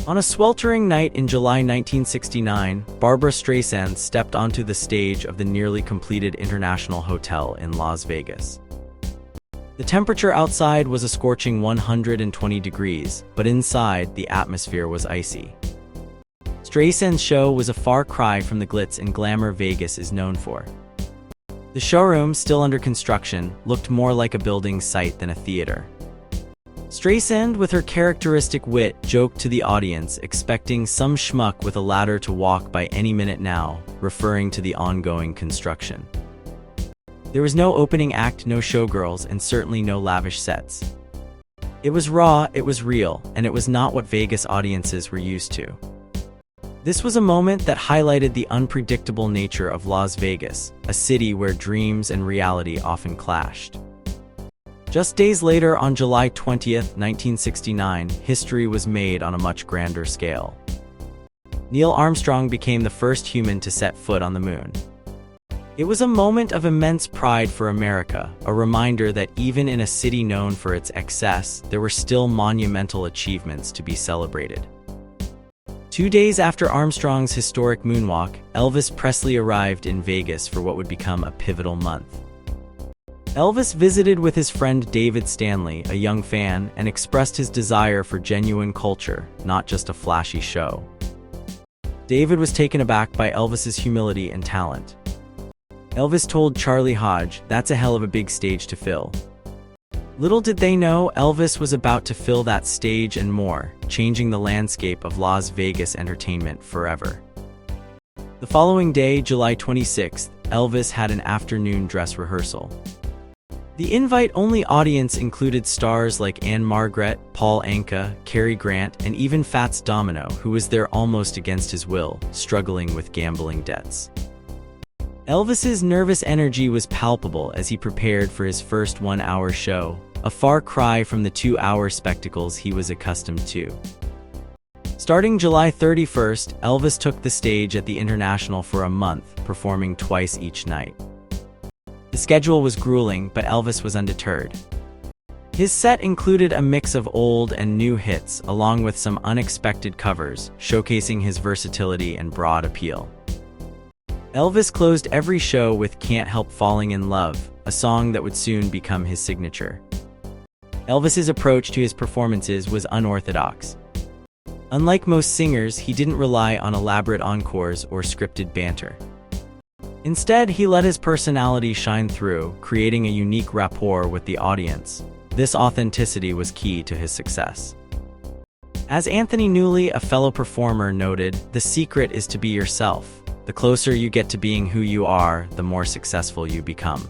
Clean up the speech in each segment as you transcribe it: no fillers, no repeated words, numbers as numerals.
On a sweltering night in July 1969, Barbra Streisand stepped onto the stage of the nearly completed International Hotel in Las Vegas. The temperature outside was a scorching 120 degrees, but inside, the atmosphere was icy. Streisand's show was a far cry from the glitz and glamour Vegas is known for. The showroom, still under construction, looked more like a building site than a theater. Streisand, with her characteristic wit, joked to the audience, expecting some schmuck with a ladder to walk by any minute now, referring to the ongoing construction. There was no opening act, no showgirls, and certainly no lavish sets. It was raw, it was real, and it was not what Vegas audiences were used to. This was a moment that highlighted the unpredictable nature of Las Vegas, a city where dreams and reality often clashed. Just days later, on July 20th, 1969, history was made on a much grander scale. Neil Armstrong became the first human to set foot on the moon. It was a moment of immense pride for America, a reminder that even in a city known for its excess, there were still monumental achievements to be celebrated. 2 days after Armstrong's historic moonwalk, Elvis Presley arrived in Vegas for what would become a pivotal month. Elvis visited with his friend David Stanley, a young fan, and expressed his desire for genuine culture, not just a flashy show. David was taken aback by Elvis's humility and talent. Elvis told Charlie Hodge, "That's a hell of a big stage to fill." Little did they know, Elvis was about to fill that stage and more, changing the landscape of Las Vegas entertainment forever. The following day, July 26th, Elvis had an afternoon dress rehearsal. The invite-only audience included stars like Anne Margaret, Paul Anka, Cary Grant, and even Fats Domino, who was there almost against his will, struggling with gambling debts. Elvis's nervous energy was palpable as he prepared for his first one-hour show, a far cry from the 2-hour spectacles he was accustomed to. Starting July 31st, Elvis took the stage at the International for a month, performing twice each night. The schedule was grueling, but Elvis was undeterred. His set included a mix of old and new hits, along with some unexpected covers, showcasing his versatility and broad appeal. Elvis closed every show with "Can't Help Falling in Love," a song that would soon become his signature. Elvis's approach to his performances was unorthodox. Unlike most singers, he didn't rely on elaborate encores or scripted banter. Instead, he let his personality shine through, creating a unique rapport with the audience. This authenticity was key to his success. As Anthony Newley, a fellow performer, noted, "The secret is to be yourself. The closer you get to being who you are, the more successful you become."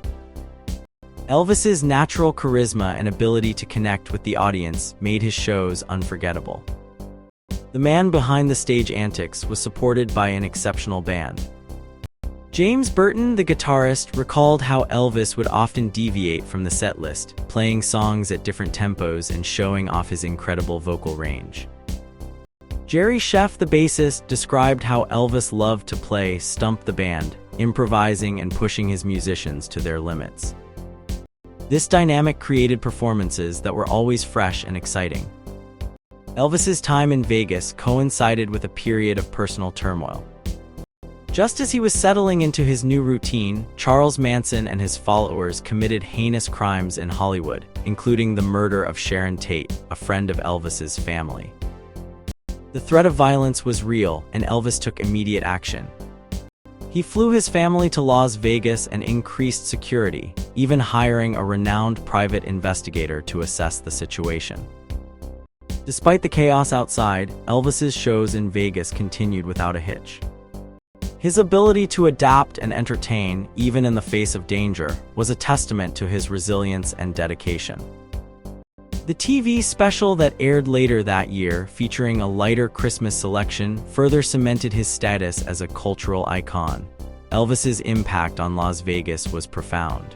Elvis's natural charisma and ability to connect with the audience made his shows unforgettable. The man behind the stage antics was supported by an exceptional band. James Burton, the guitarist, recalled how Elvis would often deviate from the set list, playing songs at different tempos and showing off his incredible vocal range. Jerry Scheff, the bassist, described how Elvis loved to play "stump the band," improvising and pushing his musicians to their limits. This dynamic created performances that were always fresh and exciting. Elvis's time in Vegas coincided with a period of personal turmoil. Just as he was settling into his new routine, Charles Manson and his followers committed heinous crimes in Hollywood, including the murder of Sharon Tate, a friend of Elvis's family. The threat of violence was real, and Elvis took immediate action. He flew his family to Las Vegas and increased security, even hiring a renowned private investigator to assess the situation. Despite the chaos outside, Elvis's shows in Vegas continued without a hitch. His ability to adapt and entertain, even in the face of danger, was a testament to his resilience and dedication. The TV special that aired later that year, featuring a lighter Christmas selection, further cemented his status as a cultural icon. Elvis's impact on Las Vegas was profound.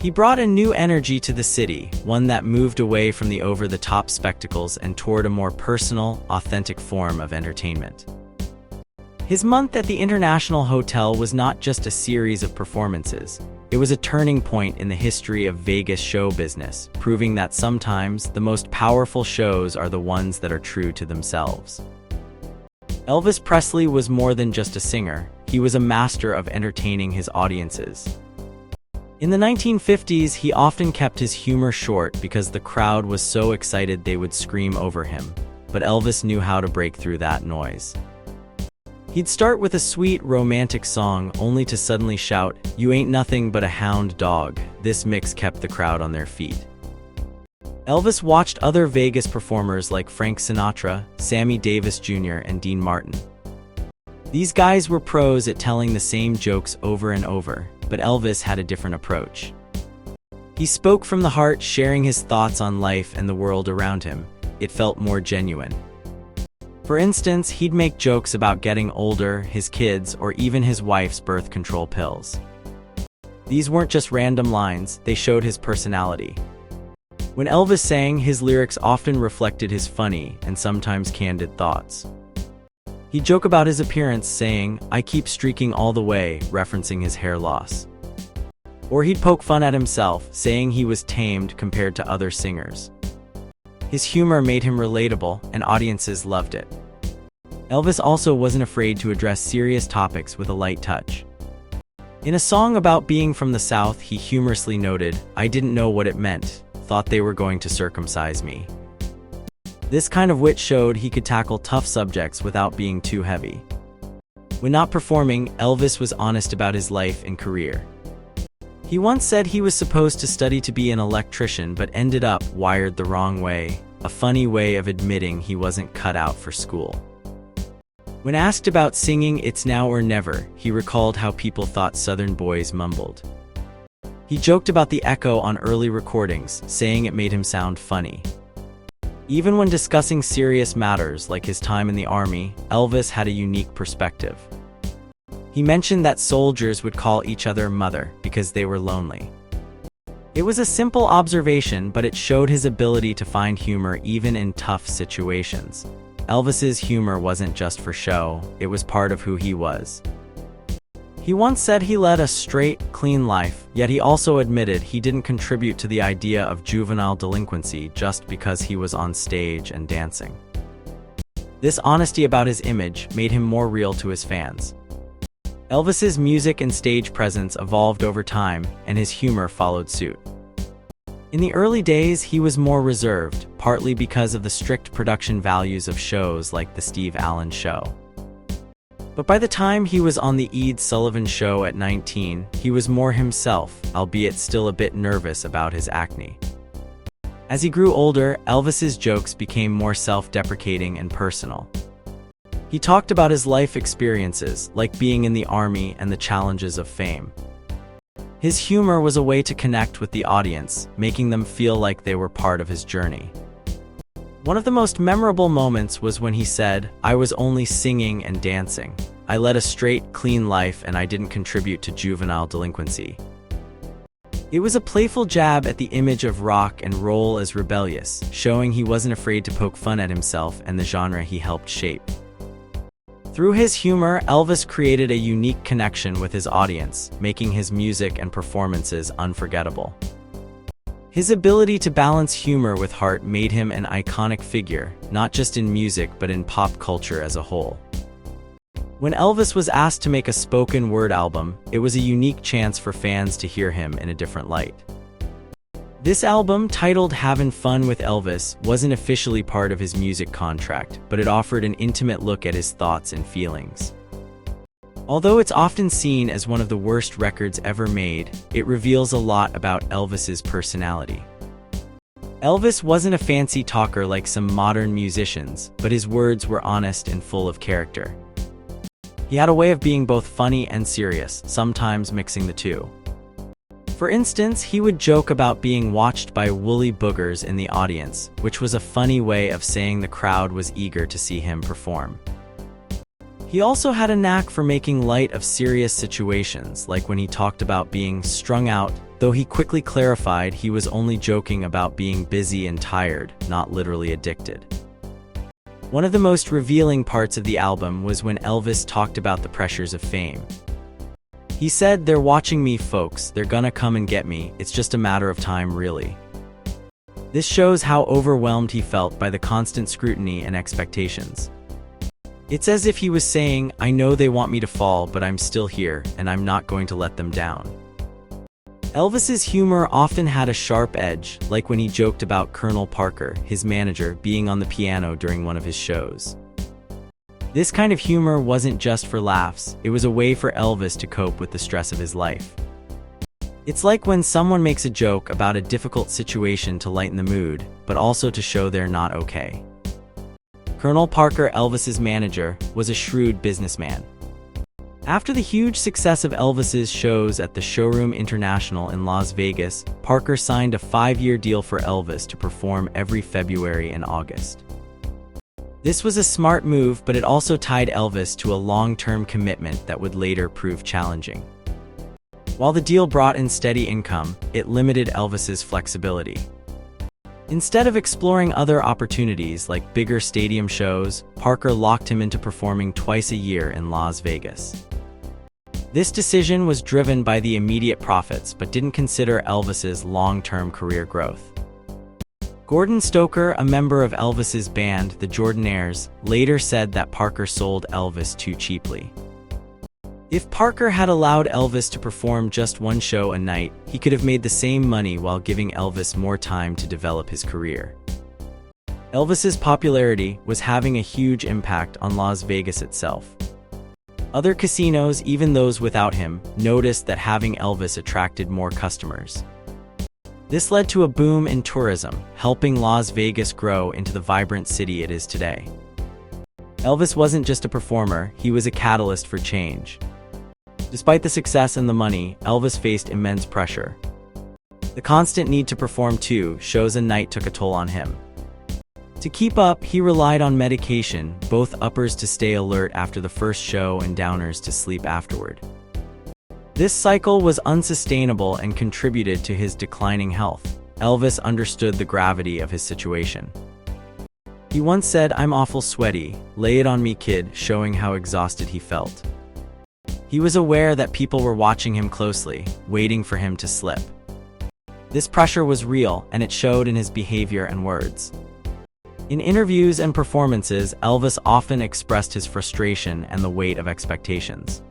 He brought a new energy to the city, one that moved away from the over-the-top spectacles and toward a more personal, authentic form of entertainment. His month at the International Hotel was not just a series of performances. It was a turning point in the history of Vegas show business, proving that sometimes the most powerful shows are the ones that are true to themselves. Elvis Presley was more than just a singer. He was a master of entertaining his audiences. In the 1950s, he often kept his humor short because the crowd was so excited they would scream over him. But Elvis knew how to break through that noise. He'd start with a sweet, romantic song, only to suddenly shout, "You ain't nothing but a hound dog." This mix kept the crowd on their feet. Elvis watched other Vegas performers like Frank Sinatra, Sammy Davis Jr., and Dean Martin. These guys were pros at telling the same jokes over and over, but Elvis had a different approach. He spoke from the heart, sharing his thoughts on life and the world around him. It felt more genuine. For instance, he'd make jokes about getting older, his kids, or even his wife's birth control pills. These weren't just random lines, they showed his personality. When Elvis sang, his lyrics often reflected his funny and sometimes candid thoughts. He'd joke about his appearance, saying, "I keep streaking all the way," referencing his hair loss. Or he'd poke fun at himself, saying he was tamed compared to other singers. His humor made him relatable, and audiences loved it. Elvis also wasn't afraid to address serious topics with a light touch. In a song about being from the South, he humorously noted, "I didn't know what it meant, thought they were going to circumcise me." This kind of wit showed he could tackle tough subjects without being too heavy. When not performing, Elvis was honest about his life and career. He once said he was supposed to study to be an electrician but ended up wired the wrong way, a funny way of admitting he wasn't cut out for school. When asked about singing "It's Now or Never," he recalled how people thought Southern boys mumbled. He joked about the echo on early recordings, saying it made him sound funny. Even when discussing serious matters like his time in the Army, Elvis had a unique perspective. He mentioned that soldiers would call each other mother because they were lonely. It was a simple observation, but it showed his ability to find humor even in tough situations. Elvis's humor wasn't just for show, it was part of who he was. He once said he led a straight, clean life, yet he also admitted he didn't contribute to the idea of juvenile delinquency just because he was on stage and dancing. This honesty about his image made him more real to his fans. Elvis's music and stage presence evolved over time, and his humor followed suit. In the early days, he was more reserved, partly because of the strict production values of shows like The Steve Allen Show. But by the time he was on The Ed Sullivan Show at 19, he was more himself, albeit still a bit nervous about his acne. As he grew older, Elvis's jokes became more self-deprecating and personal. He talked about his life experiences, like being in the Army and the challenges of fame. His humor was a way to connect with the audience, making them feel like they were part of his journey. One of the most memorable moments was when he said, "I was only singing and dancing. I led a straight, clean life and I didn't contribute to juvenile delinquency." It was a playful jab at the image of rock and roll as rebellious, showing he wasn't afraid to poke fun at himself and the genre he helped shape. Through his humor, Elvis created a unique connection with his audience, making his music and performances unforgettable. His ability to balance humor with heart made him an iconic figure, not just in music but in pop culture as a whole. When Elvis was asked to make a spoken word album, it was a unique chance for fans to hear him in a different light. This album, titled Havin' Fun with Elvis, wasn't officially part of his music contract, but it offered an intimate look at his thoughts and feelings. Although it's often seen as one of the worst records ever made, it reveals a lot about Elvis's personality. Elvis wasn't a fancy talker like some modern musicians, but his words were honest and full of character. He had a way of being both funny and serious, sometimes mixing the two. For instance, he would joke about being watched by woolly boogers in the audience, which was a funny way of saying the crowd was eager to see him perform. He also had a knack for making light of serious situations, like when he talked about being strung out, though he quickly clarified he was only joking about being busy and tired, not literally addicted. One of the most revealing parts of the album was when Elvis talked about the pressures of fame. He said, "They're watching me, folks. They're gonna come and get me. It's just a matter of time, really." This shows how overwhelmed he felt by the constant scrutiny and expectations. It's as if he was saying, "I know they want me to fall, but I'm still here, and I'm not going to let them down." Elvis's humor often had a sharp edge, like when he joked about Colonel Parker, his manager, being on the piano during one of his shows. This kind of humor wasn't just for laughs, it was a way for Elvis to cope with the stress of his life. It's like when someone makes a joke about a difficult situation to lighten the mood, but also to show they're not okay. Colonel Parker, Elvis's manager, was a shrewd businessman. After the huge success of Elvis's shows at the Showroom International in Las Vegas, Parker signed a 5-year deal for Elvis to perform every February and August. This was a smart move, but it also tied Elvis to a long-term commitment that would later prove challenging. While the deal brought in steady income, it limited Elvis's flexibility. Instead of exploring other opportunities like bigger stadium shows, Parker locked him into performing twice a year in Las Vegas. This decision was driven by the immediate profits but didn't consider Elvis's long-term career growth. Gordon Stoker, a member of Elvis's band, the Jordanaires, later said that Parker sold Elvis too cheaply. If Parker had allowed Elvis to perform just one show a night, he could have made the same money while giving Elvis more time to develop his career. Elvis's popularity was having a huge impact on Las Vegas itself. Other casinos, even those without him, noticed that having Elvis attracted more customers. This led to a boom in tourism, helping Las Vegas grow into the vibrant city it is today. Elvis wasn't just a performer, he was a catalyst for change. Despite the success and the money, Elvis faced immense pressure. The constant need to perform 2 shows a night took a toll on him. To keep up, he relied on medication, both uppers to stay alert after the first show and downers to sleep afterward. This cycle was unsustainable and contributed to his declining health. Elvis understood the gravity of his situation. He once said, "I'm awful sweaty, lay it on me, kid," showing how exhausted he felt. He was aware that people were watching him closely, waiting for him to slip. This pressure was real, and it showed in his behavior and words. In interviews and performances, Elvis often expressed his frustration and the weight of expectations.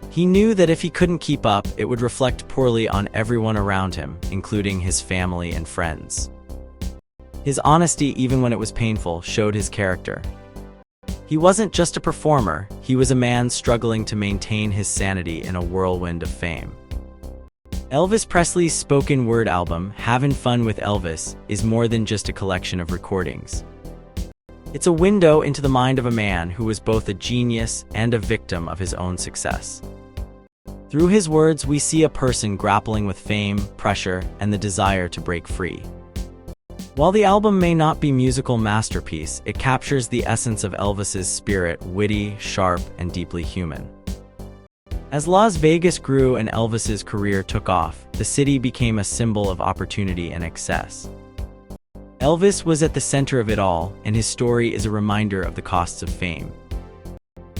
He knew that if he couldn't keep up, it would reflect poorly on everyone around him, including his family and friends. His honesty, even when it was painful, showed his character. He wasn't just a performer, he was a man struggling to maintain his sanity in a whirlwind of fame. Elvis Presley's spoken word album, Havin' Fun with Elvis, is more than just a collection of recordings. It's a window into the mind of a man who was both a genius and a victim of his own success. Through his words, we see a person grappling with fame, pressure, and the desire to break free. While the album may not be a musical masterpiece, it captures the essence of Elvis's spirit, witty, sharp, and deeply human. As Las Vegas grew and Elvis's career took off, the city became a symbol of opportunity and excess. Elvis was at the center of it all, and his story is a reminder of the costs of fame.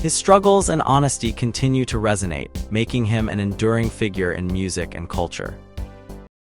His struggles and honesty continue to resonate, making him an enduring figure in music and culture.